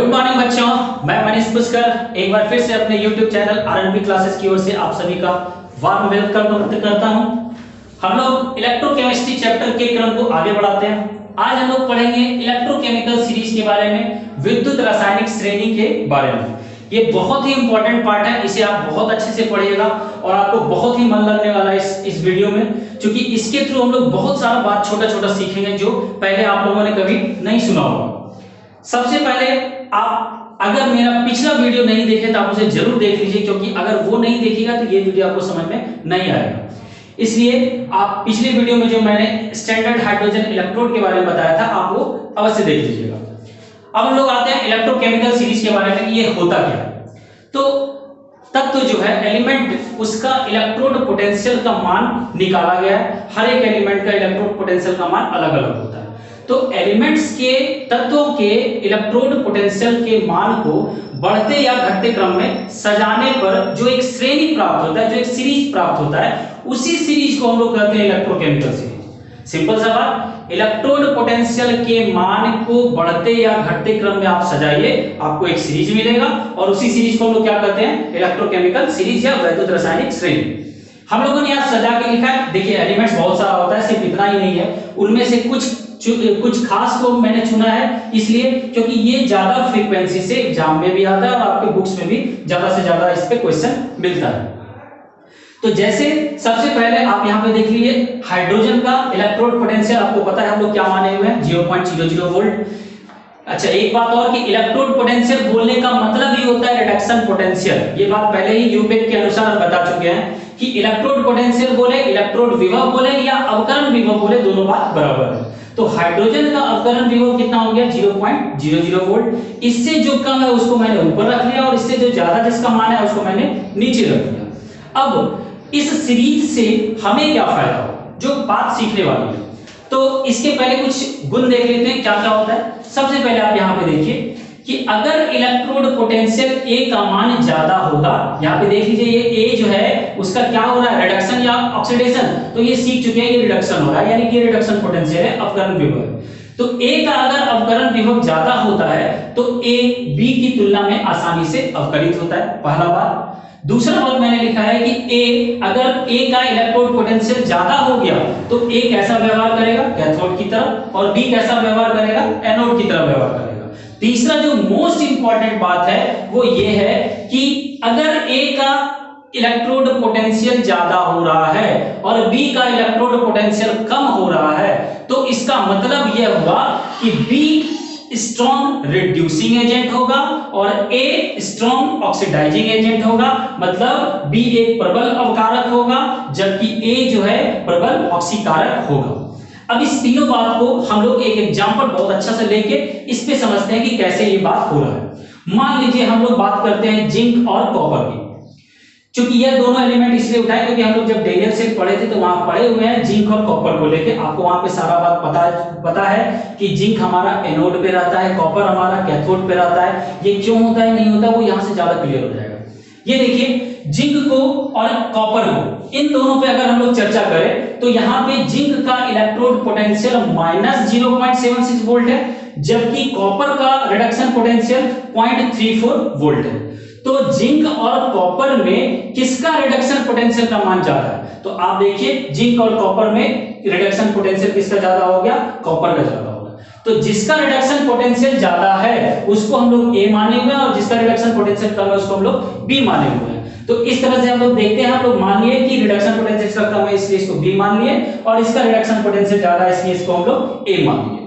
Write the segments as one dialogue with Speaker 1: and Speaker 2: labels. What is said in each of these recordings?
Speaker 1: Good morning बच्चों, मैं मनीष पुष्कर एक बार फिर से अपने YouTube चैनल आरएनपी क्लासेस की ओर से आप सभी का वार्म वेलकम करता हूं। हम लोग इलेक्ट्रोकेमिस्ट्री चैप्टर के क्रम को आगे बढ़ाते हैं। आज हम लोग पढ़ेंगे इलेक्ट्रोकेमिकल सीरीज के बारे में, विद्युत रासायनिक श्रेणी के बारे में। ये बहुत ही इंपॉर्टेंट पार्ट है, इसे आप बहुत अच्छे से पढ़िएगा और आपको बहुत ही मन लगने वाला है इस वीडियो में, क्योंकि इसके थ्रू हम लोग बहुत सारा बात छोटा छोटा सीखेंगे जो पहले आप लोगों ने कभी नहीं सुना होगा। सबसे पहले आप अगर मेरा पिछला वीडियो नहीं देखे तो आप उसे जरूर देख लीजिए, क्योंकि अगर वो नहीं देखिएगा तो ये वीडियो आपको समझ में नहीं आएगा। इसलिए आप पिछले वीडियो में जो मैंने स्टैंडर्ड हाइड्रोजन इलेक्ट्रोड के बारे में बताया था, आप वो अवश्य देख लीजिएगा। अब हम लोग आते हैं इलेक्ट्रोकेमिकल सीरीज के बारे में, ये होता क्या है। तो तत्व जो है एलिमेंट, उसका इलेक्ट्रोड पोटेंशियल का मान निकाला गया है। हर एक एलिमेंट का इलेक्ट्रोड पोटेंशियल का मान अलग अलग होता है। तो एलिमेंट्स के, तत्वों के इलेक्ट्रोड पोटेंशियल के मान को बढ़ते या घटते क्रम में सजाने पर जो एक श्रेणी प्राप्त होता है, जो एक सीरीज प्राप्त होता है, उसी सीरीज को हम लोग कहते हैं इलेक्ट्रोकेमिकल सीरीज। सिंपल सा बात, इलेक्ट्रोड पोटेंशियल के मान को बढ़ते या घटते क्रम में आप सजाइए, आपको एक सीरीज मिलेगा और उसी सीरीज को हम लोग क्या कहते हैं, इलेक्ट्रोकेमिकल सीरीज या वैद्युत रासायनिक श्रेणी। हम लोगों ने यहाँ सजा के लिखा है। देखिए एलिमेंट्स बहुत सारा होता है, सिर्फ इतना ही नहीं है, उनमें से कुछ खास को मैंने चुना है इसलिए क्योंकि ये ज्यादा फ्रीक्वेंसी से एग्जाम में भी आता है और आपके बुक्स में भी ज्यादा से ज्यादा इस पे क्वेश्चन मिलता है। तो जैसे सबसे पहले आप यहाँ पे देख लीजिए, हाइड्रोजन का इलेक्ट्रोड पोटेंशियल आपको पता है हम लोग क्या माने हुए हैं, 0.00 वोल्ट। अच्छा, एक बात और कि इलेक्ट्रोड पोटेंशियल बोलने का मतलब ही होता है रिडक्शन पोटेंशियल। ये बात पहले ही यूपेक के अनुसार हम बता चुके हैं कि इलेक्ट्रोड पोटेंशियल बोले, इलेक्ट्रोड विभव बोले या अवकरण विभव बोले, दोनों बात बराबर है। तो हाइड्रोजन का अवकरण विभव कितना हो गया, 0.00 वोल्ट। इससे जो कम है उसको मैंने ऊपर रख लिया और इससे जो ज्यादा जिसका मान है उसको मैंने नीचे रख लिया। अब इस सीरीज से हमें क्या फायदा हो, जो बात सीखने वाली है, तो इसके पहले कुछ गुण देख लेते हैं क्या क्या होता है। सबसे पहले आप यहाँ पे देखिए कि अगर इलेक्ट्रोड पोटेंशियल ए का मान ज्यादा होगा, यहाँ पे देख लीजिए ये ए जो है उसका क्या हो रहा है, रिडक्शन या ऑक्सीडेशन, तो ये सीख चुके हैं, ये रिडक्शन हो रहा है, यानी कि रिडक्शन पोटेंशियल है, अवकरण विभव। तो ए का अगर अवकरण विभव ज्यादा होता है तो ए बी की तुलना में आसानी से अवकरित होता है, पहला बात। दूसरा बात मैंने लिखा है कि ए, अगर ए का इलेक्ट्रोड पोटेंशियल ज्यादा हो गया तो ए कैसा व्यवहार करेगा, कैथोड की तरफ, और बी कैसा व्यवहार करेगा, एनोड की तरफ व्यवहार करेगा। तीसरा जो मोस्ट इंपॉर्टेंट बात है वो ये है कि अगर ए का इलेक्ट्रोड पोटेंशियल ज्यादा हो रहा है और बी का इलेक्ट्रोड पोटेंशियल कम हो रहा है, तो इसका मतलब यह हुआ कि बी स्ट्रॉन्ग रिड्यूसिंग एजेंट होगा और ए स्ट्रॉन्ग ऑक्सीडाइजिंग एजेंट होगा। मतलब बी एक प्रबल अवकारक होगा जबकि ए जो है प्रबल ऑक्सीकारक होगा। अब इस तीनों बात को हम लोग एक एग्जांपल बहुत अच्छा से लेके इस पे समझते हैं कि कैसे ये बात हो रहा है। मान लीजिए हम लोग बात करते हैं जिंक और कॉपर की। क्योंकि ये दोनों एलिमेंट इसलिए उठाए क्योंकि हम लोग जब डेरियल से पढ़े थे तो वहां पढ़े हुए हैं जिंक और कॉपर को लेके, आपको वहां पे सारा बात पता है कि जिंक हमारा एनोड पे रहता है, कॉपर हमारा कैथोड पे रहता है। ये क्यों होता है नहीं होता वो यहां से ज्यादा क्लियर हो जाएगा। ये देखिए जिंक को और कॉपर को, इन दोनों पे अगर हम लोग चर्चा करें तो यहाँ पे जिंक का इलेक्ट्रोड पोटेंशियल -0.76 वोल्ट है, जबकि कॉपर का रिडक्शन पोटेंशियल 0.34 वोल्ट है। तो जिंक और कॉपर में किसका रिडक्शन पोटेंशियल का मान ज्यादा है, तो आप देखिए जिंक और कॉपर में रिडक्शन पोटेंशियल किसका ज्यादा हो गया, कॉपर का ज्यादा होगा। तो जिसका रिडक्शन पोटेंशियल ज्यादा है उसको हम लोग ए माने हुए हैं और जिसका रिडक्शन पोटेंशियल कम है उसको हम लोग बी माने हुए हैं। तो इस तरह से हम लोग देखते हैं, हम लोग मान लिए कि रिडक्शन पोटेंशियल इसका कम है इसलिए इसको बी मान लिए और इसका रिडक्शन पोटेंशियल ज्यादा है इसलिए इसको हम लोग ए मान लिए।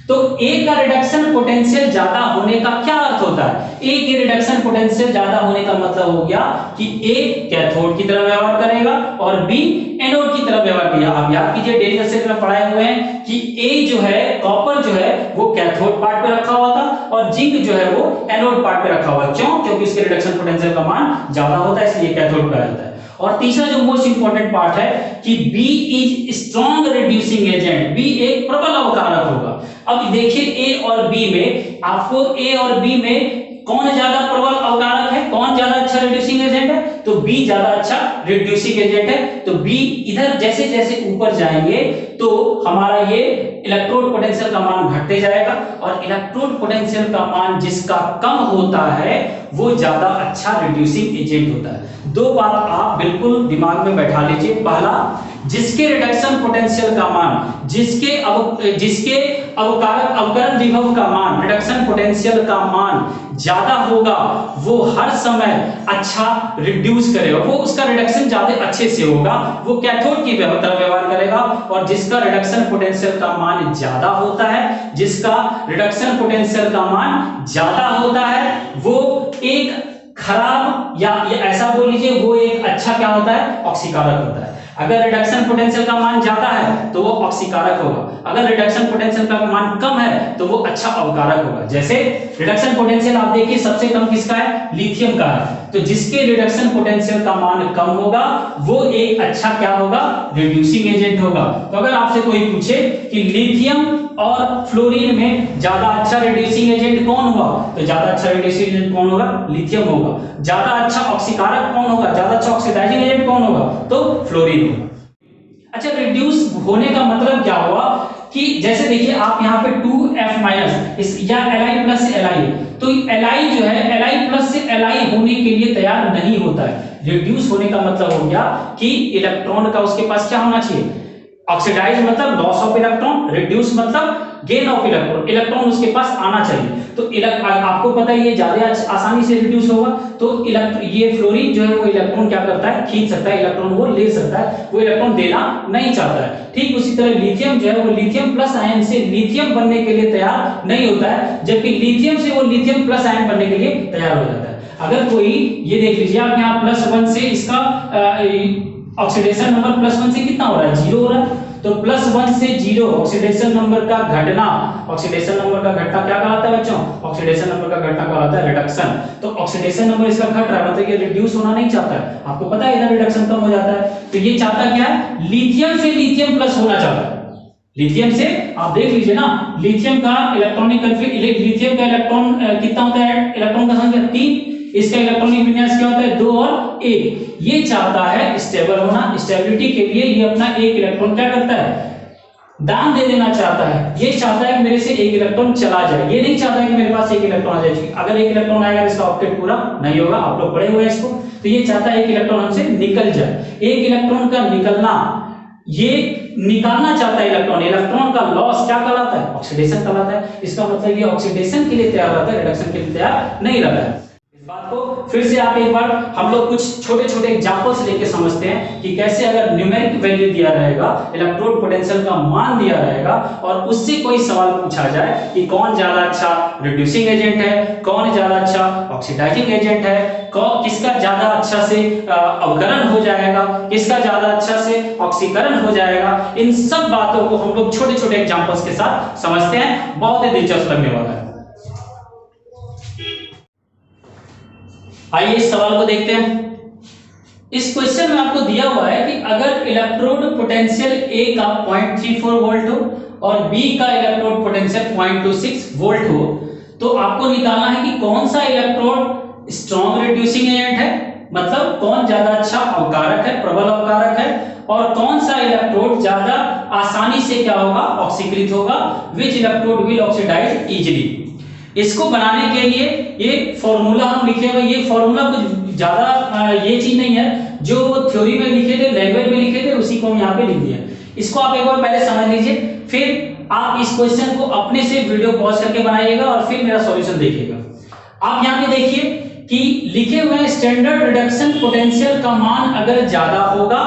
Speaker 1: तो ए का रिडक्शन पोटेंशियल ज्यादा होने का क्या अर्थ होता है, ए के रिडक्शन पोटेंशियल ज्यादा होने का मतलब हो गया कि ए कैथोड की तरह व्यवहार करेगा और बी एनोड की तरह व्यवहार करेगा। आप याद कीजिए डेरियल से पढ़ाए हुए हैं कि ए जो है, कॉपर जो है वो कैथोड पार्ट पे रखा हुआ था और जिंक जो है वो एनोड पार्ट पे रखा हुआ है। क्यों, क्योंकि इसके रिडक्शन पोटेंशियल का मान ज्यादा होता है इसलिए कैथोड पे रहता है। और तीसरा जो मोस्ट इंपॉर्टेंट पार्ट है कि B is strong reducing agent, B एक प्रबल अवकारक होगा। अब देखिए ए और बी में, आपको ए और बी में कौन ज्यादा प्रबल अवकारक है, कौन ज्यादा अच्छा रिड्यूसिंग एजेंट है, तो बी ज्यादा अच्छा रिड्यूसिंग एजेंट है। तो बी इधर जैसे जैसे ऊपर जाएंगे तो हमारा ये इलेक्ट्रोड पोटेंशियल का मान घटते जाएगा, और इलेक्ट्रोड पोटेंशियल का मान जिसका कम होता है वो ज्यादा अच्छा रिड्यूसिंग एजेंट होता है। दो बात आप बिल्कुल दिमाग में बैठा लीजिए। पहला, जिसके रिडक्शन पोटेंशियल का मान, जिसके अवकरण विभव का मान, रिडक्शन पोटेंशियल का मान ज्यादा होगा वो हर समय अच्छा रिड्यूस करेगा, वो उसका रिडक्शन ज्यादा अच्छे से होगा, वो कैथोड की तरह व्यवहार करेगा। और जिसका रिडक्शन पोटेंशियल का मान ज्यादा होता है, जिसका रिडक्शन पोटेंशियल का मान ज्यादा होता है, वो एक खराब या ऐसा बोल लीजिए वो एक अच्छा क्या होता है, ऑक्सीकारक होता है। अगर रिडक्शन पोटेंशियल का मान ज्यादा है तो वो ऑक्सीकारक होगा, अगर रिडक्शन पोटेंशियल का मान कम है तो वो अच्छा अवकारक होगा। जैसे रिडक्शन पोटेंशियल आप देखिए सबसे कम किसका है, लिथियम का है, तो जिसके रिडक्शन पोटेंशियल का मान कम होगा वो एक अच्छा क्या होगा, रिड्यूसिंग एजेंट होगा। तो अगर आपसे कोई पूछे कि लिथियम और फ्लोरीन में ज्यादा अच्छा रिड्यूसिंग एजेंट कौन होगा, तो ज्यादा अच्छा रिड्यूसिंग एजेंट कौन होगा, लिथियम होगा। ज्यादा अच्छा ऑक्सीकारक कौन होगा, ज्यादा अच्छा ऑक्सीडाइजिंग एजेंट कौन होगा, तो फ्लोरीन होगा। अच्छा, रिड्यूस होने का मतलब क्या हुआ कि जैसे देखिए आप यहाँ पे 2F- या Li+ से Li, तो Li जो है Li+ से Li होने के लिए तैयार नहीं होता है। रिड्यूस होने का मतलब हो गया कि इलेक्ट्रॉन का उसके पास क्या होना चाहिए, ऑक्सीडाइज मतलब लॉस ऑफ इलेक्ट्रॉन, रिड्यूस मतलब गेन ऑफ इलेक्ट्रॉन, इलेक्ट्रॉन उसके पास आना चाहिए। तो आपको पता है ये ज्यादा आसानी से रिड्यूस होगा, तो ये फ्लोरीन जो है वो इलेक्ट्रॉन क्या करता है, खींच सकता है, इलेक्ट्रॉन वो ले सकता है, वो इलेक्ट्रॉन देना नहीं चाहता है। ठीक उसी तरह लिथियम जो है वो लिथियम प्लस आयन से लिथियम बनने के लिए तैयार नहीं होता है, जबकि लिथियम से वो लिथियम प्लस आयन बनने के लिए तैयार हो जाता है। अगर कोई ये देख लीजिए आप यहाँ +1 से इसका ऑक्सीडेशन नंबर +1 से कितना हो रहा है, 0 हो रहा है, तो +1 से 0 ऑक्सीडेशन नंबर का घटना, ऑक्सीडेशन नंबर का घटना क्या कहलाता है बच्चों, ऑक्सीडेशन नंबर का घटना कहलाता है रिडक्शन। तो ऑक्सीडेशन नंबर इसका घट रहा है मतलब ये रिड्यूस होना नहीं चाहता है, आपको पता है इधर रिडक्शन कम हो जाता है, तो ये चाहता क्या है, लिथियम से लिथियम प्लस होना चाहता है। लिथियम से आप देख लीजिए ना, लिथियम का इलेक्ट्रॉनिक लिथियम का इलेक्ट्रॉन कितना होता है, इलेक्ट्रॉन का संख्या 3, इसका इलेक्ट्रॉनिक विन्यास क्या होता है, 2 और 1। ये चाहता है स्टेबल होना, स्टेबिलिटी के लिए ये अपना एक इलेक्ट्रॉन क्या करता है, दान दे देना चाहता है। ये चाहता है कि मेरे से एक इलेक्ट्रॉन चला जाए, ये नहीं चाहता है कि मेरे पास एक इलेक्ट्रॉन आ जाए। अगर एक इलेक्ट्रॉन आएगा इसका ऑक्टेट पूरा नहीं होगा, आप लोग पढ़े हुए हैं इसको, तो ये चाहता है एक इलेक्ट्रॉन हमसे निकल जाए। एक इलेक्ट्रॉन का निकलना, ये निकालना चाहता है इलेक्ट्रॉन, इलेक्ट्रॉन का लॉस क्या कहलाता है, ऑक्सीडेशन कहलाता है। इसका मतलब ये ऑक्सीडेशन के लिए तैयार रहता है, रिडक्शन के लिए तैयार नहीं रहता है। इस बात को फिर से आप एक बार हम लोग कुछ छोटे छोटे एग्जांपल्स लेके समझते हैं कि कैसे अगर न्यूमेरिक वैल्यू दिया रहेगा, इलेक्ट्रोड पोटेंशियल का मान दिया रहेगा और उससे कोई सवाल पूछा जाए कि कौन ज्यादा अच्छा रिड्यूसिंग एजेंट है, कौन ज्यादा अच्छा ऑक्सीडाइजिंग एजेंट है, किसका ज्यादा अच्छा से अवकरण हो जाएगा, किसका ज्यादा अच्छा से ऑक्सीकरण हो जाएगा, इन सब बातों को हम लोग छोटे छोटे एग्जांपल्स के साथ समझते हैं। बहुत ही दिलचस्प लगने वाला है। आइए इस सवाल को देखते हैं। इस क्वेश्चन में आपको दिया हुआ है कि अगर इलेक्ट्रोड पोटेंशियल A का 0.34 वोल्ट हो और B का इलेक्ट्रोड पोटेंशियल 0.26 वोल्ट हो, तो आपको निकालना है कि कौन सा इलेक्ट्रोड स्ट्रॉन्ग रिड्यूसिंग एजेंट है, मतलब कौन ज्यादा अच्छा अवकारक है, प्रबल अवकारक है, और कौन सा इलेक्ट्रोड ज्यादा आसानी से क्या होगा, ऑक्सीकृत होगा, विच इलेक्ट्रोड विल ऑक्सीडाइज इजीली। इसको बनाने के लिए ये फॉर्मूला हम लिखे हुए, ये फॉर्मूला कुछ ज्यादा ये चीज नहीं है, जो थ्योरी में लिखे थे, लैंग्वेज में लिखे थे, उसी को हम यहाँ पे लिख दिया। इसको आप एक बार पहले समझ लीजिए, फिर आप इस क्वेश्चन को अपने से वीडियो पॉज करके बनाइएगा और फिर मेरा सॉल्यूशन देखिएगा। आप यहाँ पे देखिए कि लिखे हुए स्टैंडर्ड रिडक्शन पोटेंशियल का मान अगर ज्यादा होगा,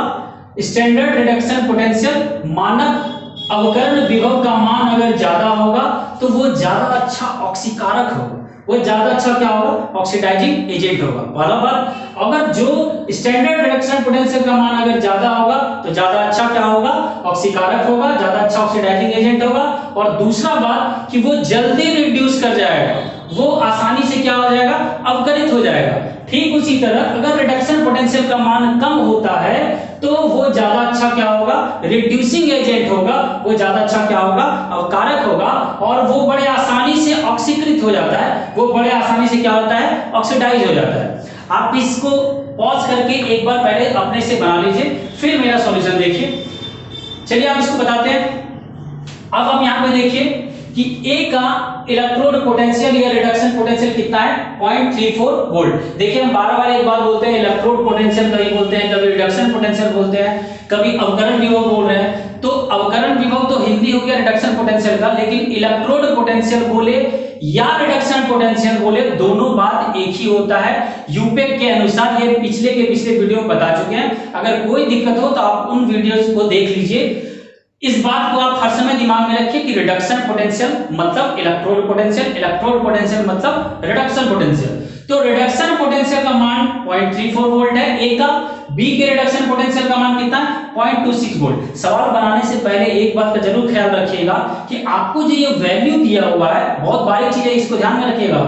Speaker 1: स्टैंडर्ड रिडक्शन पोटेंशियल मानक अवकरण विभव का मान अगर ज्यादा होगा तो वो ज्यादा अच्छा ऑक्सीकारक होगा, वो ज्यादा अच्छा क्या होगा, ऑक्सीडाइजिंग एजेंट होगा। बराबर, अगर जो स्टैंडर्ड रिडक्शन पोटेंशियल का मान अगर ज्यादा होगा तो ज्यादा अच्छा क्या होगा, ऑक्सीकारक होगा, ज्यादा अच्छा ऑक्सीडाइजिंग एजेंट होगा। और दूसरा बात कि वो जल्दी रिड्यूस कर जाएगा, वो आसानी से क्या हो जाएगा, अवकरित हो जाएगा। ठीक उसी तरह अगर रिडक्शन पोटेंशियल का मान कम होता है तो वो ज्यादा अच्छा क्या होगा, रिड्यूसिंग एजेंट होगा, वो ज्यादा अच्छा क्या होगा, अवकारक होगा, और वो बड़े आसानी से ऑक्सीकृत हो जाता है, वो बड़े आसानी से क्या होता है, ऑक्सीडाइज हो जाता है। आप इसको पॉज करके एक बार पहले अपने से बना लीजिए, फिर मेरा सॉल्यूशन देखिए। चलिए आप इसको बताते हैं। अब हम यहाँ पे देखिए कि A का इलेक्ट्रोड पोटेंशियल या रिडक्शन पोटेंशियल कितना है 0.34 वोल्ट। देखिए हम बार बार एक बात बोलते हैं, इलेक्ट्रोड पोटेंशियल कभी बोलते हैं, कभी रिडक्शन पोटेंशियल बोलते हैं, कभी अवकरण विभव बोल रहे हैं। तो अवकरण विभव तो हिंदी हो गया रिडक्शन पोटेंशियल का, लेकिन इलेक्ट्रोड पोटेंशियल बोले या रिडक्शन पोटेंशियल बोले दोनों बात एक ही होता है। यूपेक के अनुसार ये पिछले वीडियो में बता चुके हैं। अगर कोई दिक्कत हो तो आप उन वीडियोस को देख लीजिए। इस बात को आप हर समय दिमाग में रखिए कि रिडक्शन पोटेंशियल मतलब इलेक्ट्रोड पोटेंशियल मतलब रिडक्शन पोटेंशियल। तो रिडक्शन पोटेंशियल का मान 0.34 वोल्ट है ए का, बी के रिडक्शन पोटेंशियल का मान कितना है 0.26 वोल्ट। सवाल बनाने से पहले एक बात का जरूर ख्याल रखिएगा कि आपको जो ये वैल्यू दिया हुआ है, बहुत बारीक चीज है, इसको ध्यान में रखिएगा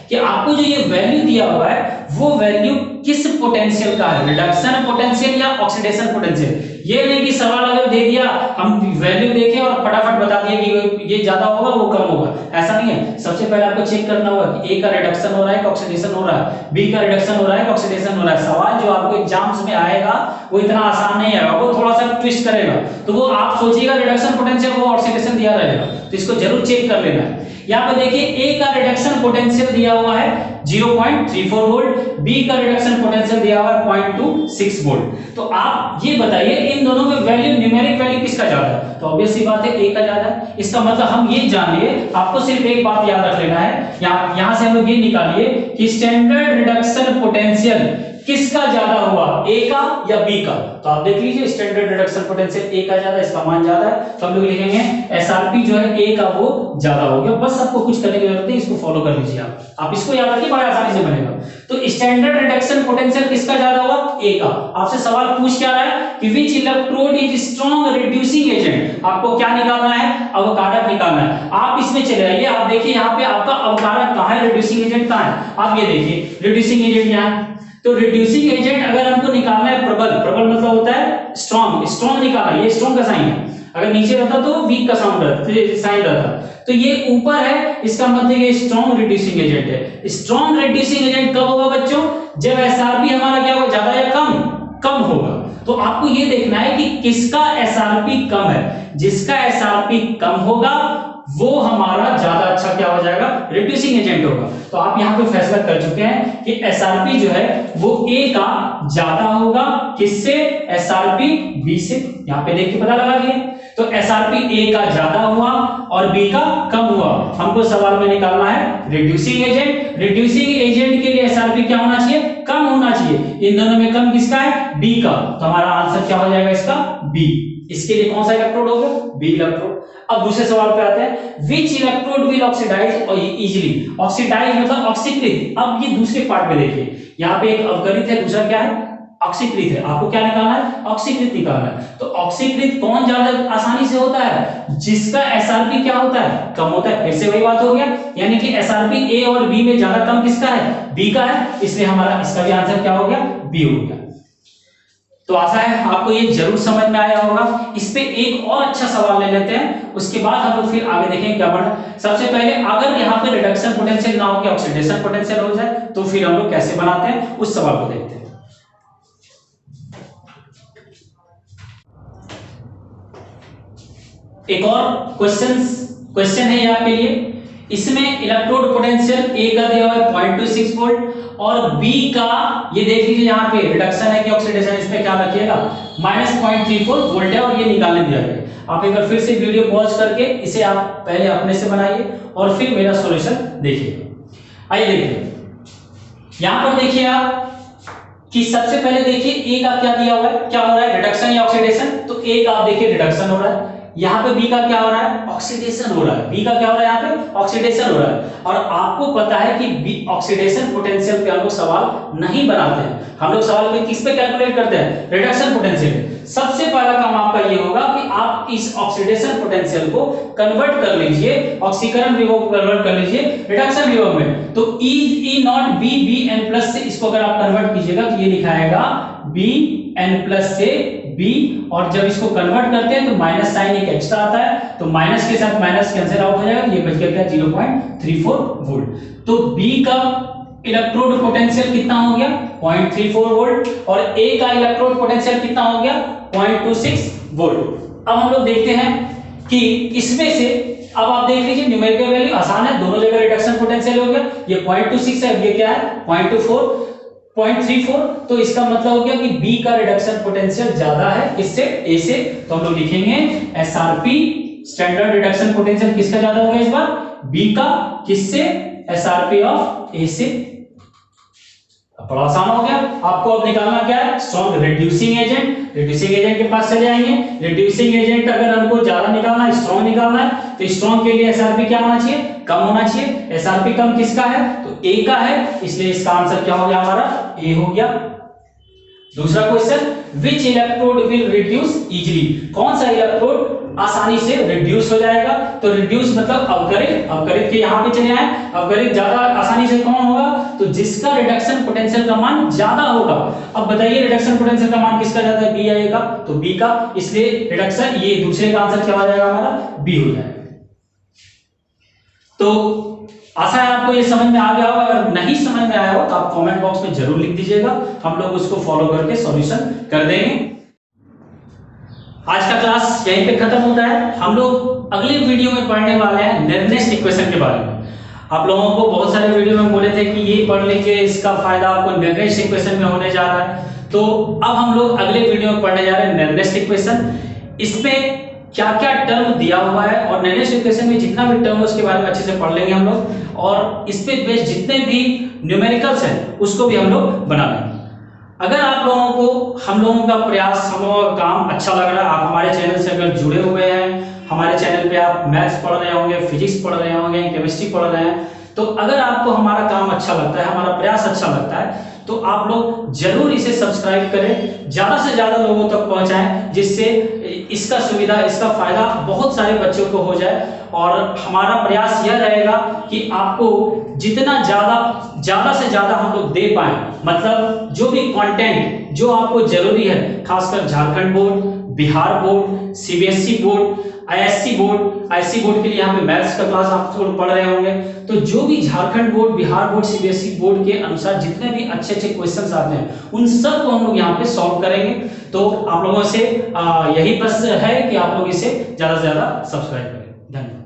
Speaker 1: कि आपको जो ये वैल्यू दिया हुआ है वो वैल्यू किस पोटेंशियल का है, रिडक्शन पोटेंशियल या ऑक्सीडेशन पोटेंशियल। ये नहीं कि सवाल अगर दे दिया हम वैल्यू देखें और फटाफट बता दिए कि ये ज्यादा होगा वो कम होगा, ऐसा नहीं है। सबसे पहले आपको चेक करना होगा कि ए का रिडक्शन हो रहा है कि ऑक्सीडेशन हो रहा है, बी का रिडक्शन हो रहा है कि ऑक्सीडेशन हो रहा है। सवाल जो आपको एग्जाम्स में आएगा वो इतना आसान नहीं आएगा, वो थोड़ा सा ट्विस्ट करेगा। तो वो आप सोचिएगा रिडक्शन पोटेंशियल, वो ऑक्सीडेशन दिया रहेगा, तो इसको जरूर चेक कर लेना है। यहाँ पे देखिए ए का रिडक्शन पोटेंशियल दिया हुआ है 0.34 वोल्ट, बी का रिडक्शन पोटेंशियल दिया हुआ है 0.26 वोल्ट। तो आप ये बताइए इन दोनों में वैल्यू, न्यूमेरिक वैल्यू किसका ज्यादा है? तो ऑब्वियस सी बात है ए का ज्यादा है। इसका मतलब हम ये जानिए, आपको सिर्फ एक बात याद रख लेना है, यहां से हम लोग ये निकालिए कि स्टैंडर्ड रिडक्शन पोटेंशियल किसका ज्यादा हुआ, ए का या बी का। तो आप देख लीजिए स्टैंडर्ड रिडक्शन पोटेंशियल ए का ज्यादा, इसका मान ज्यादा है, तो हम लोग लिखेंगे एसआरपी जो है ए का वो ज्यादा हो गया। बस आपको कुछ करने की जरूरत नहीं, इसको फॉलो कर लीजिए आप इसको याद रखिए, बड़ा आसानी से बनेगा। तो स्टैंडर्ड रिडक्शन पोटेंशियल किसका ज्यादा हुआ, ए का। आपसे सवाल पूछ क्या रहा है कि which electrode is strong reducing agent. आपको क्या निकालना है, अवकारक निकालना है। आप इसमें चले आइए, आप देखिए यहाँ पे आपका अवकारक कहां है, रिड्यूसिंग एजेंट कहां है। आप ये देखिए रिड्यूसिंग एजेंट यहाँ, तो रिड्यूसिंग एजेंट अगर हमको निकालना है प्रबल मतलब होता है स्ट्रॉन्ग निकालना, ये स्ट्रॉन्ग का साइन है। अगर नीचे रहता तो वीक का साउंड रहता, साइन रहता। तो ये ऊपर है, इसका मतलब ये स्ट्रॉन्ग रिड्यूसिंग एजेंट है। स्ट्रॉन्ग रिड्यूसिंग एजेंट कब होगा बच्चों, जब एसआरपी हमारा क्या होगा, ज्यादा या कम होगा। तो आपको ये देखना है कि किसका एसआरपी कम है। जिसका एसआरपी कम होगा वो हमारा ज्यादा अच्छा क्या हो जाएगा, रिड्यूसिंग एजेंट होगा। तो आप यहां पे फैसला कर चुके हैं कि एसआरपी जो है वो ए का ज्यादा होगा, किससे, एसआरपी बी से। यहां पे देख के पता लगा लिए। तो एसआरपी ए का ज्यादा हुआ और बी का कम हुआ। हमको सवाल में निकालना है रिड्यूसिंग एजेंट। रिड्यूसिंग एजेंट के लिए एसआरपी क्या होना चाहिए, कम होना चाहिए। इन दोनों में कम किसका है, बी का। तो हमारा आंसर क्या हो जाएगा इसका, बी। इसके लिए कौन सा इलेक्ट्रोड होगा, बी इलेक्ट्रोड। अब दूसरे सवाल पे आते हैं, which electrode will oxidize easily. Oxidize मतलब ऑक्सीकृत। अब ये दूसरे पार्ट में देखिए, यहाँ पे एक अवकरित है, दूसरा क्या है, ऑक्सीकृत है। आपको क्या निकालना है, ऑक्सीकृत निकालना है। तो ऑक्सीकृत कौन ज्यादा आसानी से होता है, जिसका एसआरपी क्या होता है, कम होता है। फिर से वही बात हो गया, यानी कि एसआरपी ए और बी में ज्यादा कम किसका है, बी का है। इसलिए हमारा इसका भी आंसर क्या हो गया, बी हो गया। तो आशा है आपको ये जरूर समझ में आया होगा। इस पे एक और अच्छा सवाल ले लेते हैं, उसके बाद हम लोग फिर आगे देखेंगे क्या बढ़ा। सबसे पहले अगर यहाँ पे रिडक्शन पोटेंशियल ना हो के ऑक्सीडेशन पोटेंशियल हो जाए तो फिर हम लोग कैसे बनाते हैं, उस सवाल को देखते हैं। एक और क्वेश्चन है यहाँ के लिए। इसमें इलेक्ट्रोड पोटेंशियल ए का दिया हुआ है 0.26 वोल्ट और बी का ये देख लीजिए यहाँ पे रिडक्शन है कि ऑक्सीडेशन, इस पे क्या रखिएगा, -0.34 वोल्ट है और ये निकालने दिया गया। आप एक बार फिर से वीडियो पॉज करके इसे आप पहले अपने से बनाइए और फिर मेरा सॉल्यूशन देखिए। आइए देखिए यहाँ पर देखिए आप कि सबसे पहले देखिए ए का क्या दिया हुआ है, क्या हो रहा है, रिडक्शन या ऑक्सीडेशन। तो ए का आप देखिए रिडक्शन हो रहा है, यहाँ पे बी का क्या हो रहा है, ऑक्सीडेशन हो रहा है। बी का क्या हो रहा है, यहाँ पे ऑक्सीडेशन हो रहा है। और आपको पता है कि बी ऑक्सीडेशन पोटेंशियल पे हम लोग सवाल नहीं बनाते हैं, हम लोग सवाल पे किस पे कैलकुलेट करते हैं, रिडक्शन पोटेंशियल। सबसे पहला काम आपका ये होगा कि आप इस ऑक्सीडेशन पोटेंशियल को कन्वर्ट कर लीजिए, ऑक्सीकरण विभव को कन्वर्ट कर लीजिए रिडक्शन विभव में। तो E naught b b n plus से इसको अगर आप कन्वर्ट कीजिएगा तो ये लिखा आएगा बी एन प्लस से बी, और जब इसको कन्वर्ट करते हैं तो माइनस साइन एक एक्स्ट्रा आता है, तो माइनस के साथ माइनस कैंसिल आउट हो जाएगा, ये बच गया 0.34 वोल्ट। तो बी का इलेक्ट्रोड पोटेंशियल कितना हो गया, 0.34 वोल्ट, और ए का इलेक्ट्रोड पोटेंशियल कितना हो गया, 0.26 वोल्ट। अब हम लोग देखते हैं कि इसमें से अब आप देख लीजिए न्यूमेरिकल वैल्यू आसान है, दोनों जगह रिडक्शन पोटेंशियल हो गया। ये 0.26 है, ये क्या है 0.34 तो इसका मतलब हो गया कि बी का रिडक्शन पोटेंशियल ज्यादा है किससे, ए से। तो हम लोग लिखेंगे एसआरपी स्टैंडर्ड रिडक्शन पोटेंशियल किसका ज्यादा होगा इस बार, बी का, किससे, एसआरपी ऑफ ए से। बड़ा आसान हो गया। आपको अब निकालना क्या है, strong reducing agent. Reducing agent के पास चले आएंगे। रिड्यूसिंग एजेंट अगर हमको ज्यादा निकालना है, स्ट्रॉन्ग निकालना है, तो स्ट्रॉन्ग के लिए एसआरपी क्या होना चाहिए, कम होना चाहिए। एसआरपी कम किसका है, तो ए का है, इसलिए इसका आंसर क्या हो गया हमारा, ए हो गया। दूसरा question, which electrode will reduce easily, कौन सा इलेक्ट्रोड आसानी से रिड्यूस हो जाएगा। तो रिड्यूस मतलब अवकरित, अवकरित के यहां पे चले आए, अवकरित ज्यादा आसानी से कौन होगा, तो जिसका रिडक्शन पोटेंशियल का मान ज्यादा होगा। अब बताइए रिडक्शन पोटेंशियल का मान किसका ज्यादा है, बी आएगा, तो बी का, इसलिए रिडक्शन, ये दूसरे का आंसर क्या हो जाएगा हमारा, बी हो जाएगा। तो आशा है आपको ये समझ में आ गया होगा। अगर नहीं समझ में आया हो तो आप कमेंट बॉक्स में जरूर लिख दीजिएगा, हम लोग उसको फॉलो करके सॉल्यूशन कर देंगे। आज का क्लास यहीं पे खत्म होता है। हम लोग अगले वीडियो में पढ़ने वाले हैं निर्णय इक्वेशन के बारे में। आप लोगों को बहुत सारे वीडियो में बोले थे कि ये पढ़ लीजिए, इसका फायदा आपको निर्णय इक्वेशन में होने जा रहा है। तो अब हम लोग अगले वीडियो में पढ़ने जा रहे हैं निर्णय इक्वेशन। इसमें क्या क्या टर्म दिया हुआ है और निर्णय इक्वेशन में जितना भी टर्म है उसके बारे में अच्छे से पढ़ लेंगे हम लोग, और इस पे बेस्ड जितने भी न्यूमेरिकल्स हैं उसको भी हम लोग बना लेंगे। अगर आप लोगों को हम लोगों का प्रयास, हम लोगों का काम अच्छा लग रहा है, आप हमारे चैनल से अगर जुड़े हुए हैं, हमारे चैनल पे आप मैथ्स पढ़ रहे होंगे, फिजिक्स पढ़ रहे होंगे, केमिस्ट्री पढ़ रहे हैं, तो अगर आपको हमारा काम अच्छा लगता है, हमारा प्रयास अच्छा लगता है, तो आप लोग जरूर इसे सब्सक्राइब करें, ज्यादा से ज्यादा लोगों तक पहुंचाएं, जिससे इसका सुविधा, इसका फायदा बहुत सारे बच्चों को हो जाए। और हमारा प्रयास यह रहेगा कि आपको जितना ज्यादा से ज्यादा हम लोग दे पाए, मतलब जो भी कंटेंट जो आपको जरूरी है, खासकर Jharkhand board, Bihar board, CBSE board, ISC board के लिए यहाँ पे मैथ्स का क्लास आप लोग पढ़ रहे होंगे, तो जो भी Jharkhand board, Bihar board, CBSE board के अनुसार जितने भी अच्छे अच्छे क्वेश्चंस आते हैं उन सब को हम लोग यहाँ पे सॉल्व करेंगे। तो आप लोगों से यही बस है कि आप लोग इसे ज्यादा से ज्यादा सब्सक्राइब करें। धन्यवाद।